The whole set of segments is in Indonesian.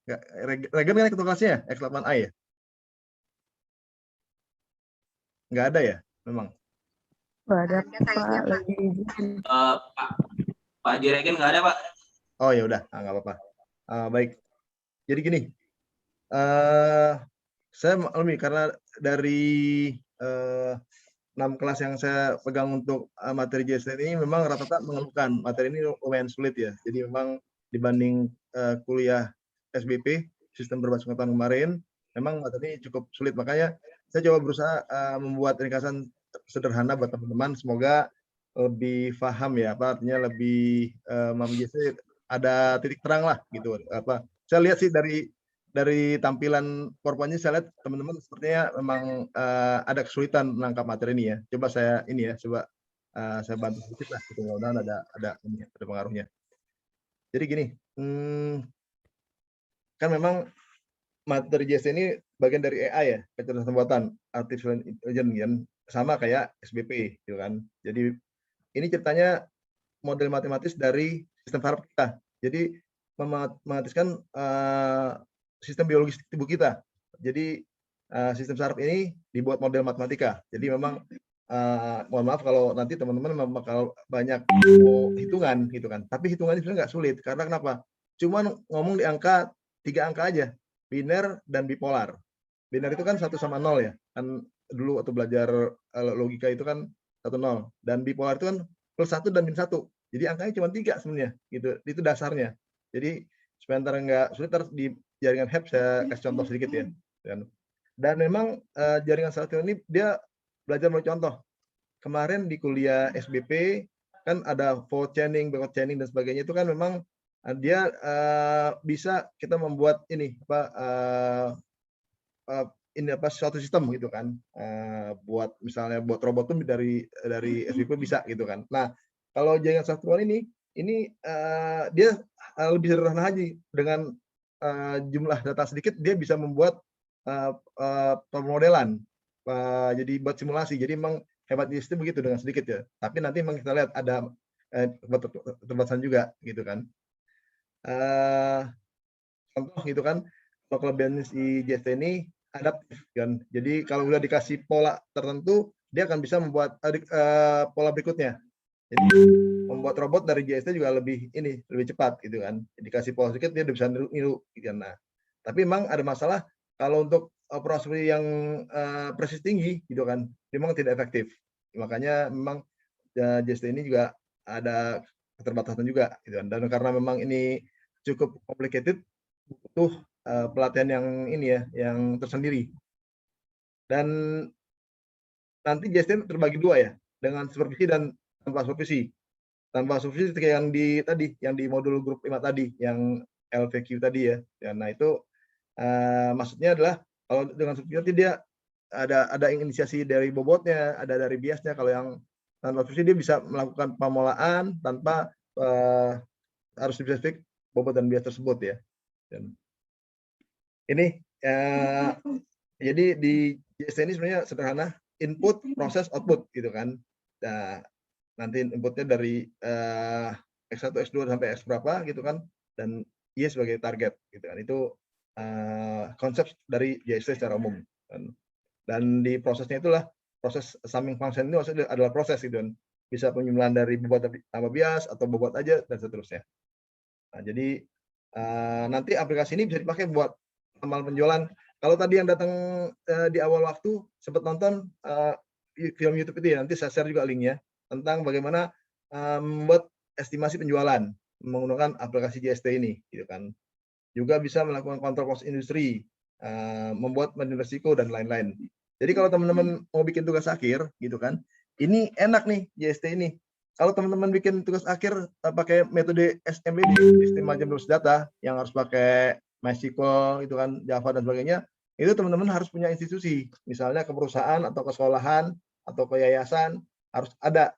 Nggak, Regen kan ketua kelasnya ya? X8A ya? Nggak ada ya? Memang? Nggak ada, kayaknya, Pak. Lagi Pak Juregen nggak ada, Pak. Oh ya udah, nggak apa-apa. Baik. Jadi gini, saya maklumi karena dari 6 kelas yang saya pegang untuk materi JST ini memang rata-rata mengeluhkan materi ini lumayan sulit ya. Jadi memang dibanding kuliah SBP, sistem berbasis pengetahuan kemarin, memang materi ini cukup sulit. Makanya saya coba berusaha membuat ringkasan sederhana buat teman-teman. Semoga lebih paham ya, apa artinya lebih JST ada titik terang lah gitu. Saya lihat sih dari tampilan PowerPoint-nya saya lihat teman-teman sepertinya memang ada kesulitan menangkap materi ini ya. Coba saya saya bantu sedikit lah, gitu. Mudah-mudahan ada pengaruhnya. Jadi gini, kan memang materi JST ini bagian dari AI ya, kecerdasan buatan, artificial intelligence kan, sama kayak SBP, gitu kan. Jadi ini ceritanya model matematis dari sistem saraf kita. Jadi mematikan sistem biologis tubuh kita. Jadi sistem saraf ini dibuat model matematika. Jadi memang mohon maaf kalau nanti teman-teman bakal banyak hitungan gitu kan. Tapi hitungannya sebenarnya nggak sulit. Karena kenapa? Cuman ngomong di angka 3 angka aja, biner dan bipolar. Biner itu kan 1 sama 0 ya. Kan dulu waktu belajar logika itu kan 1 0. Dan bipolar itu kan plus 1 dan min 1. Jadi angkanya cuma 3 sebenarnya gitu. Itu dasarnya. Jadi supaya ntar nggak sulit, terus di jaringan HEP saya kasih contoh sedikit ya. Dan memang jaringan saraf ini dia belajar melalui contoh. Kemarin di kuliah SBP kan ada forward chaining, backward chaining dan sebagainya, itu kan memang dia bisa kita membuat ini suatu sistem gitu kan, buat misalnya buat robot tuh dari SBP bisa gitu kan. Nah kalau jaringan saraf ini dia lebih sederhana aja, dengan jumlah data sedikit dia bisa membuat pemodelan, jadi buat simulasi. Jadi memang hebat JST begitu, dengan sedikit ya. Tapi nanti memang kita lihat ada keterbatasan juga gitu kan. Contoh gitu kan, kalau kelebihan si JST ini adaptif kan. Jadi kalau udah dikasih pola tertentu, dia akan bisa membuat pola berikutnya. Jadi membuat robot dari JST juga lebih cepat gitu kan. Dikasih pola sedikit dia udah bisa niru gitu kan. Nah, tapi memang ada masalah kalau untuk operasi yang presisi tinggi gitu kan, memang tidak efektif. Makanya memang JST ini juga ada keterbatasan juga gitu kan. Dan karena memang ini cukup complicated, butuh pelatihan yang yang tersendiri. Dan nanti JST terbagi 2 ya, dengan supervisi dan tanpa supervisi. Tanpa supervisi yang di modul grup 5 tadi, yang LVQ tadi ya. Nah itu maksudnya adalah kalau dengan supervisi dia ada inisiasi dari bobotnya, ada dari biasnya. Kalau yang tanpa supervisi dia bisa melakukan pemolaan tanpa harus spesifik bobot dan bias tersebut ya. Dan ini jadi di JST ini sebenarnya sederhana, input, proses, output gitu kan. Nah, nanti inputnya dari X1, X2 sampai X berapa gitu kan, dan Y sebagai target gitu kan. Itu konsep dari JST secara umum. Dan di prosesnya itulah, proses summing function itu maksudnya adalah proses gitu kan. Bisa penjumlahan dari bobot tambah bias atau bobot aja dan seterusnya. Nah, jadi nanti aplikasi ini bisa dipakai buat amal penjualan. Kalau tadi yang datang di awal waktu sempat nonton film YouTube itu ya, nanti saya share juga linknya tentang bagaimana membuat estimasi penjualan menggunakan aplikasi JST ini, gitu kan. Juga bisa melakukan kontrol cost industri, membuat manajemen risiko dan lain-lain. Jadi kalau teman-teman mau bikin tugas akhir, gitu kan, ini enak nih JST ini. Kalau teman-teman bikin tugas akhir pakai metode SMBD, sistem manajemen data, yang harus pakai MySQL, itu kan, Java dan sebagainya, itu teman-teman harus punya institusi, misalnya ke perusahaan atau ke sekolahan atau ke yayasan, harus ada.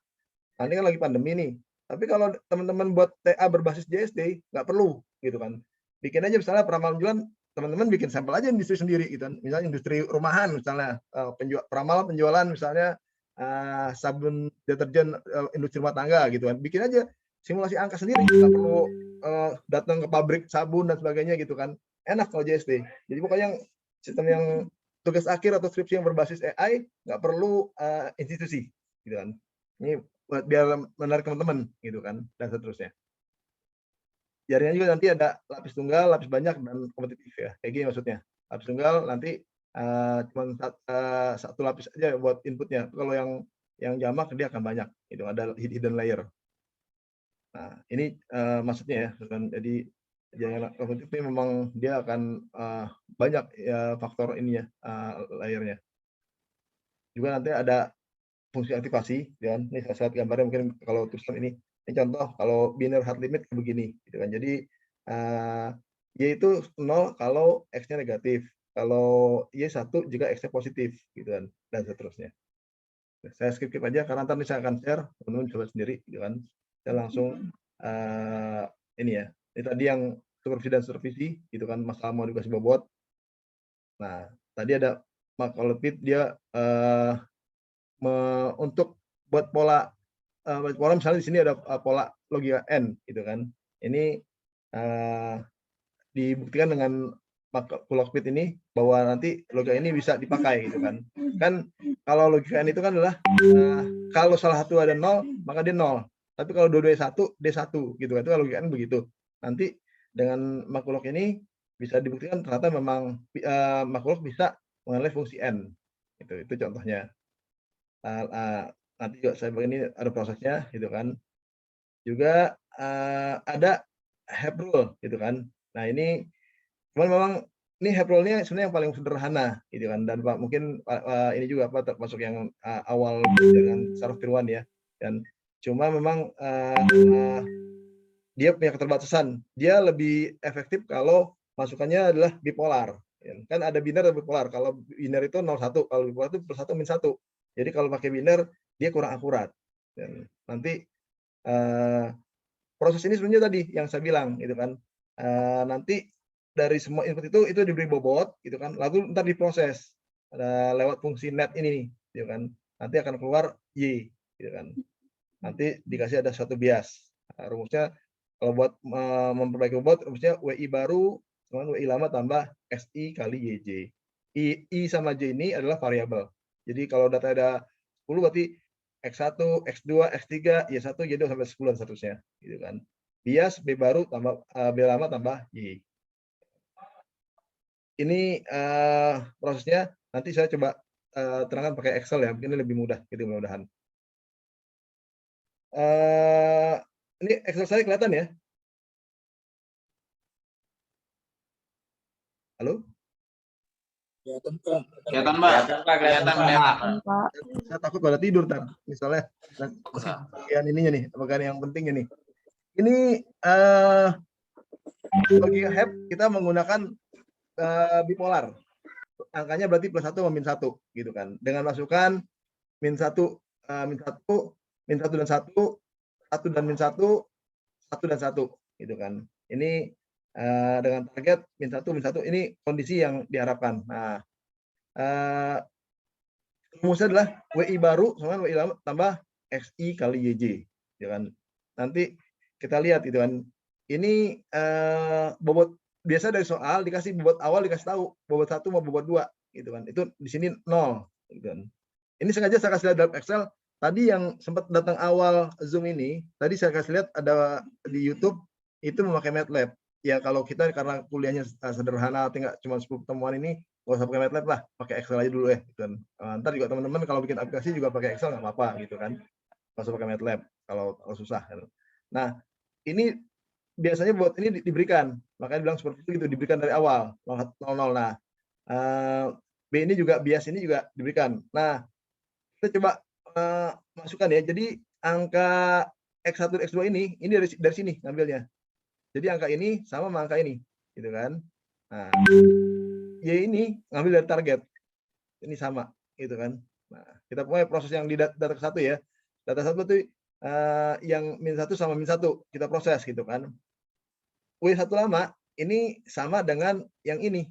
Nah, ini kan lagi pandemi nih. Tapi kalau teman-teman buat TA berbasis JST, nggak perlu, gitu kan. Bikin aja misalnya peramal penjualan, teman-teman bikin sampel aja industri sendiri, gitu kan. Misalnya industri rumahan, misalnya peramal penjualan, misalnya sabun deterjen industri rumah tangga, gitu kan. Bikin aja simulasi angka sendiri, nggak perlu datang ke pabrik sabun dan sebagainya, gitu kan. enak kalau JST. Jadi pokoknya yang sistem yang tugas akhir atau skripsi yang berbasis AI nggak perlu institusi, gitu kan. Ini buat biar menarik teman-teman, gitu kan, dan seterusnya. Jaringan juga nanti ada lapis tunggal, lapis banyak, dan kompetitif ya. Kayak gini maksudnya. Lapis tunggal nanti cuma satu lapis aja buat inputnya. Kalau yang jamak dia akan banyak. Itu ada hidden layer. Nah, ini maksudnya ya. Jadi jaringan kompetitif ini memang dia akan banyak ya, faktor ininya, layernya. Juga nanti ada fungsi aktivasi, ya. Ini saya lihat gambarnya mungkin kalau tulisan ini. Ini contoh kalau binary hard limit begini, gitu kan. Jadi Y itu 0 kalau X-nya negatif, kalau Y 1 jika X-nya positif, gitu kan, dan seterusnya. Saya skip aja karena nanti saya akan share, teman-teman coba sendiri, gitu kan. Saya langsung ini ya. Ini tadi yang supervisi dan supervisi, gitu kan, masalah modifikasi bobot. Nah, tadi ada Mark Olepit, dia untuk buat pola misalnya di sini ada pola logika N, gitu kan. Ini dibuktikan dengan Lockbit ini bahwa nanti logika ini bisa dipakai, gitu kan. Kan kalau logika N itu kan adalah kalau salah satu ada 0 maka dia 0. Tapi kalau dua-duanya 1 dia 1, gitu kan. Itu logika N begitu. Nanti dengan makulok ini bisa dibuktikan ternyata memang makulok bisa mengenali fungsi N. Itu contohnya. Nanti juga saya ini ada prosesnya, gitu kan. Juga ada help rule, gitu kan. Nah, ini cuman memang ini help rule-nya sebenarnya yang paling sederhana, gitu kan. Dan Pak mungkin ini juga apa termasuk yang awal dengan Saraf Firwan ya. Dan cuma memang dia punya keterbatasan. Dia lebih efektif kalau masukannya adalah bipolar. Kan ada biner dan bipolar. Kalau biner itu 0,1, kalau bipolar itu +1 -1. Jadi kalau pakai biner dia kurang akurat. Dan nanti proses ini sebenarnya tadi yang saya bilang, gitu kan. Nanti dari semua input itu diberi bobot, gitu kan. Lalu ntar diproses lewat fungsi net ini, gitu kan. Nanti akan keluar Y, gitu kan. Nanti dikasih ada satu bias. Rumusnya kalau buat memperbaiki bobot, rumusnya WI baru sama WI lama tambah SI kali YJ. I sama J ini adalah variabel. Jadi kalau data ada 10 berarti X1, X2, X3, Y1, Y2 sampai 10 dan seterusnya, gitu kan. Bias B baru tambah B lama tambah Y. Ini prosesnya nanti saya coba terangkan pakai Excel ya, mungkin lebih mudah, gitu mudah-mudahan. Ini Excel saya kelihatan ya? Halo? Kelihatan, Pak. Kelihatan, Pak. Kelihatan. Saya takut pada tidur, Tan. Misalnya bagian ininya nih, bagian yang pentingnya nih. Ini bagi HEP kita menggunakan bipolar. Angkanya berarti +1 sama -1, gitu kan. Dengan masukan -1, -1 dan 1, 1 dan -1, 1 dan 1, gitu kan. Ini dengan target -1 ini kondisi yang diharapkan. Nah, rumusnya adalah WI baru sama WI lama tambah XI kali YJ, gitu kan. Nanti kita lihat, gitu kan. Ini bobot biasa dari soal dikasih bobot awal, dikasih tahu bobot 1 mau bobot 2, gitu kan. Itu di sini 0, gitu kan. Ini sengaja saya kasih lihat dalam Excel. Tadi yang sempat datang awal Zoom ini, tadi saya kasih lihat ada di YouTube itu memakai MATLAB. Ya kalau kita karena kuliahnya sederhana, tinggal cuma 10 pertemuan ini, nggak usah pakai MATLAB lah, pakai Excel aja dulu ya. Gitu kan. Ntar juga teman-teman kalau bikin aplikasi juga pakai Excel nggak apa-apa, gitu kan. Nggak usah pakai MATLAB kalau susah. Gitu. Nah, ini biasanya buat ini diberikan, makanya bilang seperti itu, gitu, diberikan dari awal 0,00. Nah, B ini juga bias ini juga diberikan. Nah, kita coba masukkan ya. Jadi angka X1 X2 ini dari sini ngambilnya. Jadi angka ini sama angka ini, gitu kan. Nah, Y ini ngambil dari target. Ini sama, gitu kan. Nah, kita punya proses yang di data ke-1 ya. Data 1 itu yang -1 sama -1 kita proses, gitu kan. W1 lama ini sama dengan yang ini.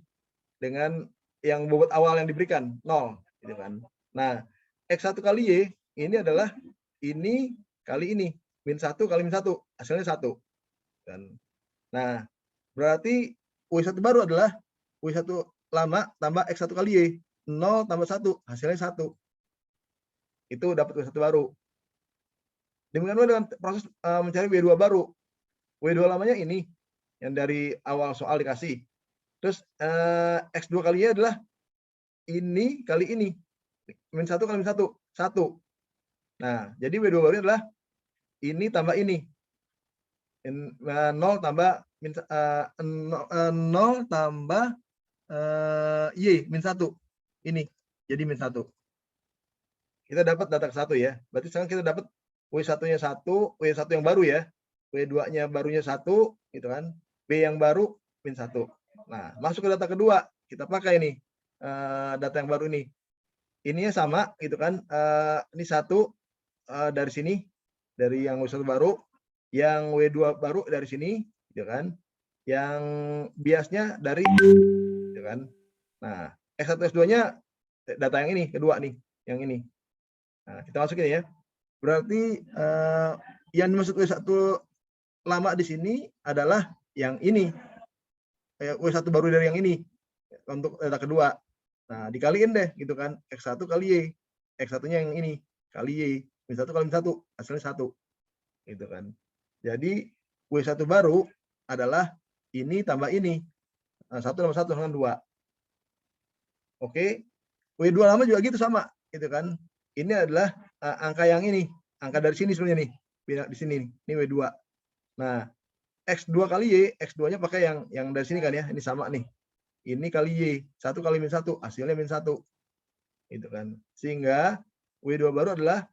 Dengan yang bobot awal yang diberikan 0, gitu kan. Nah, X1 kali Y ini adalah ini kali ini, -1 kali -1, hasilnya 1. Dan nah, berarti W1 baru adalah W1 lama tambah X1 kali Y. 0 tambah 1, hasilnya 1. Itu dapat W1 baru. Demikian pula dengan proses mencari W2 baru. W2 lamanya ini, yang dari awal soal dikasih. Terus X2 kali Y adalah ini kali ini. Min 1 kali min 1, 1. Nah, jadi W2 baru adalah ini tambah ini. 0 tambah min 0 tambah Y min 1. Ini jadi min 1. Kita dapat data ke 1 ya. Berarti sekarang kita dapat W1-nya 1, W1 yang baru ya. W2-nya barunya 1 gitu kan. B yang baru min 1. Nah, masuk ke data kedua, kita pakai nih data yang baru ini. Ininya sama gitu kan. Ini 1 dari sini, dari yang W1 baru, yang W2 baru dari sini gitu kan. Yang biasnya dari gitu kan. Nah, X1 X2-nya data yang ini, kedua nih, yang ini. Nah, kita masukin ya. Berarti yang dimaksud W1 lama di sini adalah yang ini. W1 baru dari yang ini untuk data kedua. Nah, dikaliin deh gitu kan. X1 kali Y. X1-nya yang ini kali Y. Min 1 kali min 1, hasilnya 1. Gitu kan. Jadi W1 baru adalah ini tambah ini. 1 tambah 1 dengan 2. Oke. W2 lama juga gitu sama gitu kan. Ini adalah angka yang ini, angka dari sini sebenarnya nih. Di sini nih. Ini W2. Nah, X2 kali Y, X2-nya pakai yang dari sini kan ya. Ini sama nih. Ini kali Y, 1 kali min 1, hasilnya min 1. Gitu kan. Sehingga W2 baru adalah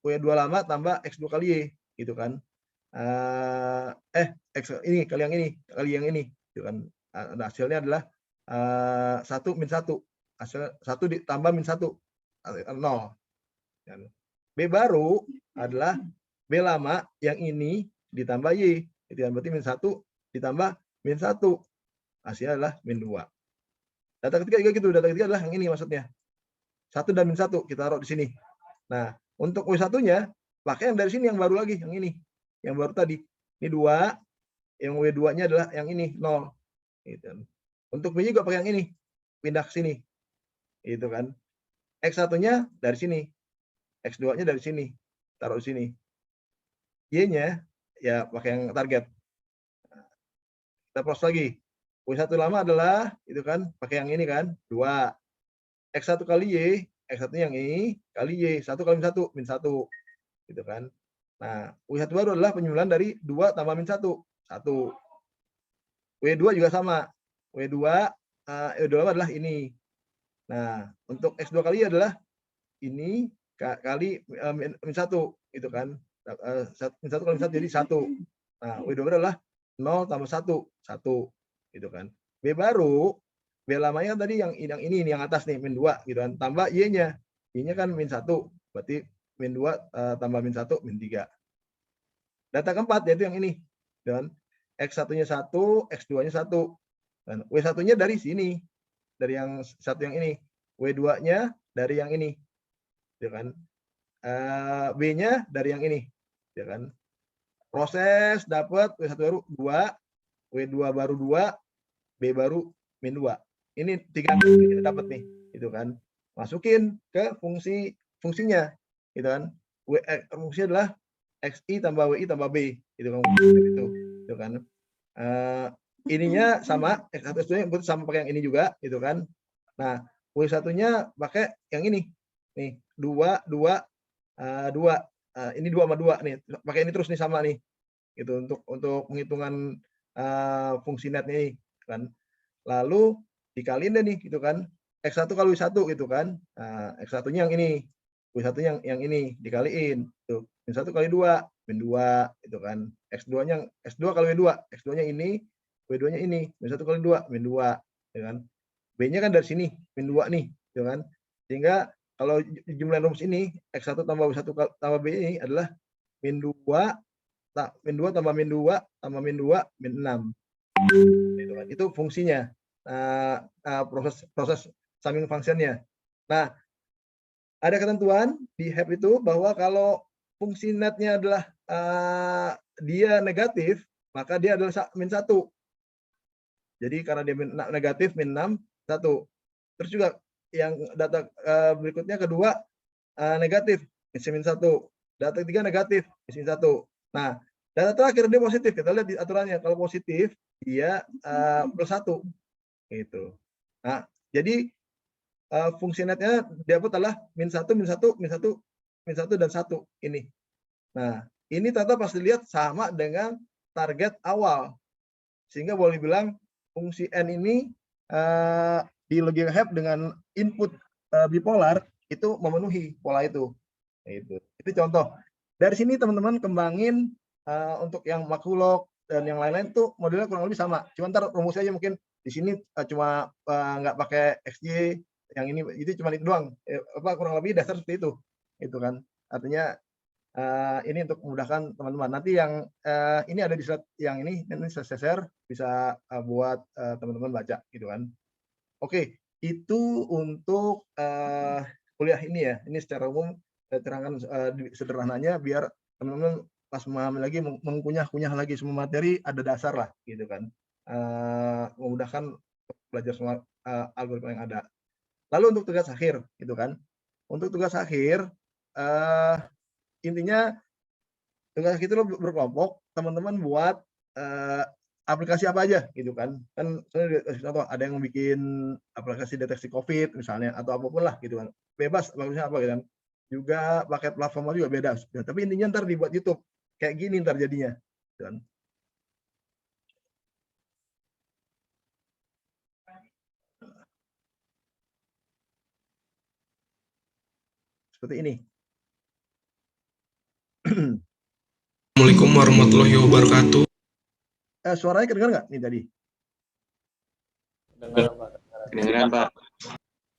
W2 lama tambah X2 kali Y, gitu kan. X ini kali yang ini, gitu kan. Nah, hasilnya adalah 1 min 1. Hasil 1 ditambah min 1, 0. B baru adalah B lama yang ini ditambah Y. Itu kan berarti min 1 ditambah min 1. Hasilnya adalah min 2. Data ketiga juga gitu. Data ketiga adalah yang ini maksudnya. 1 dan min 1 kita taruh di sini. Nah, untuk W1-nya pakai yang dari sini yang baru lagi, yang ini. Yang baru tadi. Ini 2, yang W2-nya adalah yang ini 0. Gitu. Untuk B juga pakai yang ini. Pindah ke sini. Gitu kan. X1-nya dari sini. X2-nya dari sini. Taruh di sini. Y-nya ya pakai yang target. Kita proses lagi. W1 lama adalah itu kan pakai yang ini kan 2. X1 kali Y, X1-nya yang ini kali Y, 1 kali min 1, min 1. Gitu kan. Nah, W1 baru adalah penyusulan dari 2 tambah min 1, 1. W2 juga sama. W2 adalah ini. Nah, untuk X2 kali Y adalah ini kali min 1 gitu kan. Min 1 kali min 1 jadi 1. Nah, W2 adalah 0 tambah 1, 1 gitu kan. B baru, B lamanya tadi yang ini yang atas nih min 2 gitu kan. Tambah Y-nya. Y-nya kan min 1, berarti min 2 tambah min 1 min 3. Data keempat yaitu yang ini. Dan X1-nya 1, X2-nya 1. Dan W1-nya dari sini. Dari yang satu yang ini. W2-nya dari yang ini. Ya kan? B-nya dari yang ini. Ya kan? Proses dapat W1 baru 2, W2 baru 2, B baru min 2. Ini 3 kita dapat nih, gitu kan. Masukin ke fungsinya, gitu kan. Fungsinya adalah XI tambah WI tambah B, gitu kan. Gitu kan. Ininya sama, X1 X2 sama pakai yang ini juga, gitu kan. Nah, W1-nya pakai yang ini. Nih, 2 2 2. Ini 2 sama 2 nih. Pakai ini terus nih sama nih. Gitu untuk penghitungan fungsi net nih kan. Lalu dikaliin deh nih gitu kan. X1 kali W1 gitu kan. Nah, X1-nya yang ini. W1-nya yang ini dikaliin tuh. Min 1 kali 2, min 2 gitu kan. X2-nya X2 kali W2, X2-nya ini, W2-nya ini. Min 1 kali 2, min 2 gitu kan. B-nya kan dari sini, min 2 nih gitu kan. Sehingga kalau jumlah rumus ini X1 tambah W1 tambah B ini adalah min 2 tambah min 2 tambah min 2 min 6. Gitu kan. Itu fungsinya. Proses summing function-nya. Nah, ada ketentuan di HEP itu bahwa kalau fungsi netnya adalah dia negatif, maka dia adalah min 1. Jadi karena dia negatif min 6, 1. Terus juga yang data berikutnya kedua negatif, min 1. Data ketiga negatif, min 1. Nah, data terakhir dia positif. Kita lihat di aturannya. Kalau positif, dia plus 1. Gitu. Nah, jadi fungsi netnya dia adalah min 1, min 1, min 1, min 1, dan 1 ini. Nah, ini ternyata pas dilihat sama dengan target awal. Sehingga boleh bilang fungsi N ini di logic heap dengan input bipolar itu memenuhi pola itu. Itu contoh. Dari sini teman-teman kembangin untuk yang makulog dan yang lain-lain tuh modelnya kurang lebih sama. Cuma ntar rumusnya aja mungkin di sini cuma nggak pakai XY, yang ini itu cuma itu doang. Kurang lebih dasar seperti itu. Itu kan. Artinya ini untuk memudahkan teman-teman. Nanti yang ini ada di slide yang ini saya share, bisa buat teman-teman baca gitu kan. Oke, itu untuk kuliah ini ya. Ini secara umum saya terangkan sederhananya biar teman-teman pas memahami lagi mengkunyah-kunyah lagi semua materi ada dasar lah gitu kan. Memudahkan belajar semua algoritma yang ada. Lalu untuk tugas akhir gitu kan. Untuk tugas akhir intinya tugas itu berkelompok, teman-teman buat aplikasi apa aja gitu kan. Kan contoh ada yang bikin aplikasi deteksi COVID misalnya atau apapun lah gitu kan. Bebas bagusnya apa gitu kan. Juga pakai platform juga beda. Tapi intinya ntar dibuat YouTube. Kayak gini ntar jadinya. Gitu kan. Seperti ini. Assalamualaikum warahmatullahi wabarakatuh. Suaranya kedengar nggak nih tadi? Kedengeran, Pak.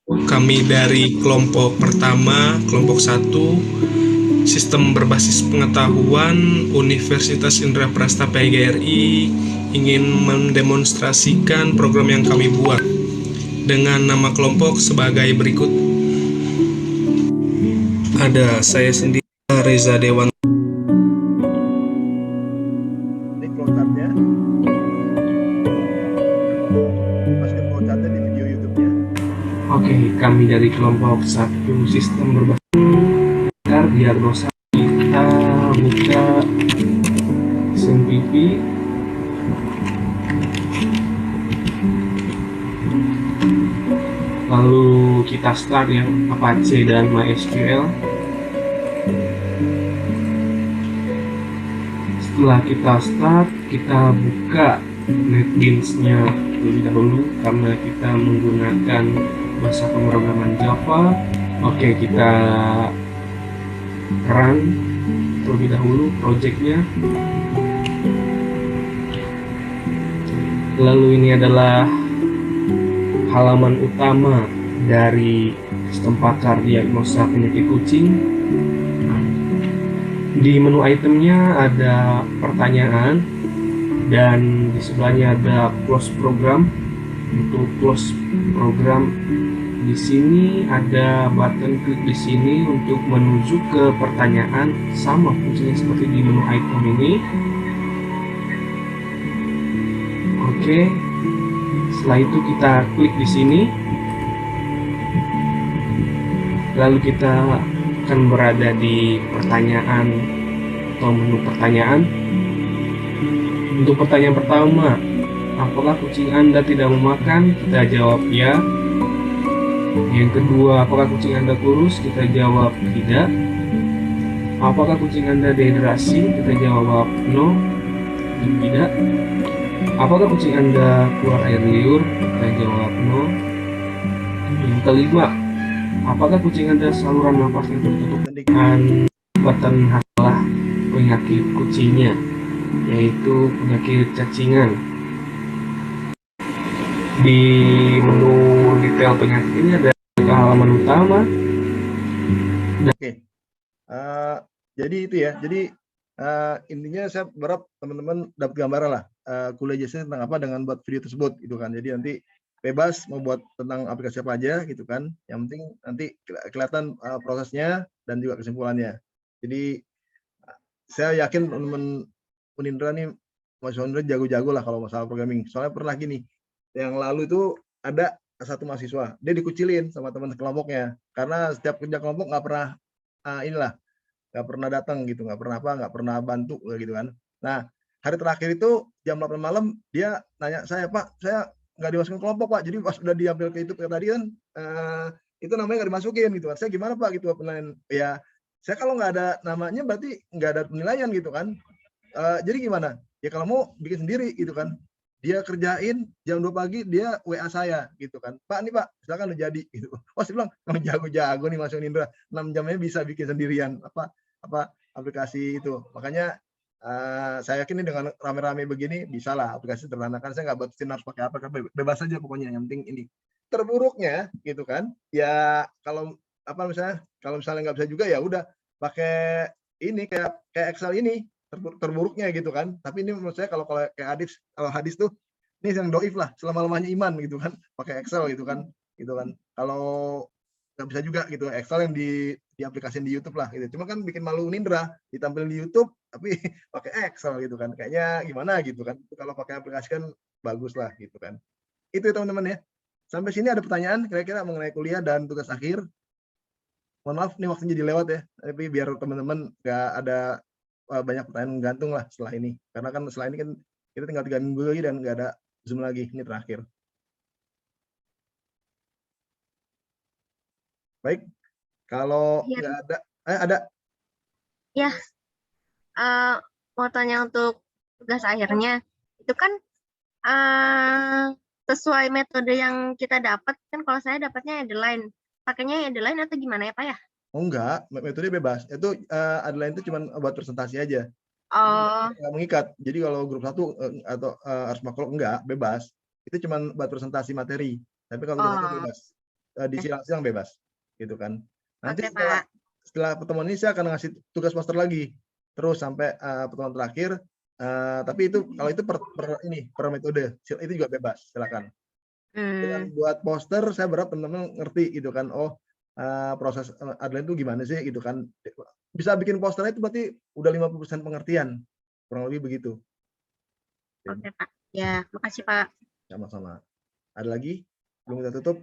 Kami dari kelompok pertama, kelompok 1, Sistem Berbasis Pengetahuan Universitas Indraprasta PGRI ingin mendemonstrasikan program yang kami buat dengan nama kelompok sebagai berikut. Ada saya sendiri, Reza Dewan. Ini flowchartnya. Masukin flowchartnya di video YouTube-nya. Oke, kami dari kelompok 1 Sistem Berbasis Diagnosa. Kita buka SMPP. Lalu kita start yang Apache dan MySQL. Setelah kita start, kita buka NetBeans-nya terlebih dahulu karena kita menggunakan bahasa pemrograman Java. Oke, kita run terlebih dahulu project-nya. Lalu ini adalah halaman utama dari sistem pakar diagnosa penyakit kucing. Di menu itemnya ada pertanyaan dan di sebelahnya ada close program. Untuk close program di sini ada button klik di sini untuk menuju ke pertanyaan, sama fungsinya seperti di menu item ini. Oke. Setelah itu kita klik di sini. Lalu kita akan berada di pertanyaan atau menu pertanyaan. Untuk pertanyaan pertama, apakah kucing Anda tidak memakan? Kita jawab ya. Yang kedua, apakah kucing Anda kurus? Kita jawab tidak. Apakah kucing Anda dehidrasi? Kita jawab no, tidak. Apakah kucing Anda keluar air liur? Kita jawab no. Yang kelima, apakah kucing Anda saluran nafasnya tertutup? Dan button adalah penyakit kucingnya, yaitu penyakit cacingan. Di menu detail penyakit ini ada halaman utama. Oke. Jadi itu ya. Jadi intinya saya berharap teman-teman dapat gambaran lah kuliah jasanya tentang apa dengan buat video tersebut gitu kan. Jadi nanti bebas mau buat tentang aplikasi apa aja gitu kan. Yang penting nanti kelihatan prosesnya dan juga kesimpulannya. Jadi saya yakin teman-teman Unindra nih, Mas Unindra jago-jago lah kalau masalah programming. Soalnya pernah gini, yang lalu itu ada satu mahasiswa, dia dikucilin sama teman kelompoknya karena setiap kerja kelompok nggak pernah nggak pernah datang gitu, nggak pernah bantu gitu kan. Nah, hari terakhir itu jam 8 malam dia nanya saya, Pak, saya nggak dimasukin kelompok Pak. Jadi pas udah diambil ke itu tadi kan itu namanya nggak dimasukin gitu kan. Saya gimana Pak gitu penilaian? Ya, saya kalau nggak ada namanya berarti nggak ada penilaian gitu kan. Jadi gimana? Ya kalau mau bikin sendiri gitu kan. Dia kerjain jam 2 pagi dia WA saya gitu kan. Pak nih Pak, silakan udah jadi gitu. Oh, saya bilang, "Kamu jago-jago nih Mas Indra. 6 jamnya bisa bikin sendirian apa aplikasi itu." Makanya saya yakin nih dengan rame-rame begini bisalah aplikasi sederhana kan saya nggak batasin harus pakai apa kan bebas saja pokoknya yang penting ini. Terburuknya gitu kan. Ya kalau kalau misalnya nggak bisa juga ya udah pakai ini kayak Excel ini terburuknya gitu kan. Tapi ini menurut saya kalau kayak hadis tuh ini yang doif lah selama-lamanya iman gitu kan pakai Excel gitu kan kalau nggak bisa juga gitu Excel yang diaplikasikan di YouTube lah gitu. Cuma kan bikin malu Nindra ditampilin di YouTube tapi pakai Excel gitu kan kayaknya gimana gitu kan. Kalau pakai aplikasi kan bagus lah gitu kan. Itu ya teman-teman ya. Sampai sini ada pertanyaan kira-kira mengenai kuliah dan tugas akhir. Mohon maaf nih waktunya jadi lewat ya. Tapi biar teman-teman nggak ada banyak pertanyaan gantung lah setelah ini. Karena kan setelah ini kan kita tinggal 3 minggu lagi dan nggak ada Zoom lagi. Ini terakhir. Baik. Kalau Iya. nggak ada, ada. Ya, mau tanya untuk tugas akhirnya, itu kan sesuai metode yang kita dapat, kan kalau saya dapatnya Edeline. Pakainya Edeline atau gimana ya Pak ya? Oh enggak, metode bebas. Itu Adline itu cuma buat presentasi aja. Oh, Nggak mengikat. Jadi kalau grup 1 atau harus makrol enggak, bebas. Itu cuma buat presentasi materi. Tapi kalau grup 1 oh, bebas. Di silang-silang bebas. Gitu kan. Nanti oke Pak. setelah pertemuan ini saya akan ngasih tugas master lagi. Terus sampai pertemuan terakhir. Tapi itu kalau itu per metode. Itu juga bebas, silakan. Dengan buat poster saya berharap teman-teman ngerti gitu kan. Oh, proses Adline itu gimana sih gitu kan. Bisa bikin posternya itu berarti udah 50% pengertian. Kurang lebih begitu. Oke Pak. Ya, makasih Pak. Sama-sama. Ada lagi? Belum kita tutup?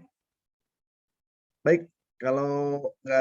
Baik, kalau nggak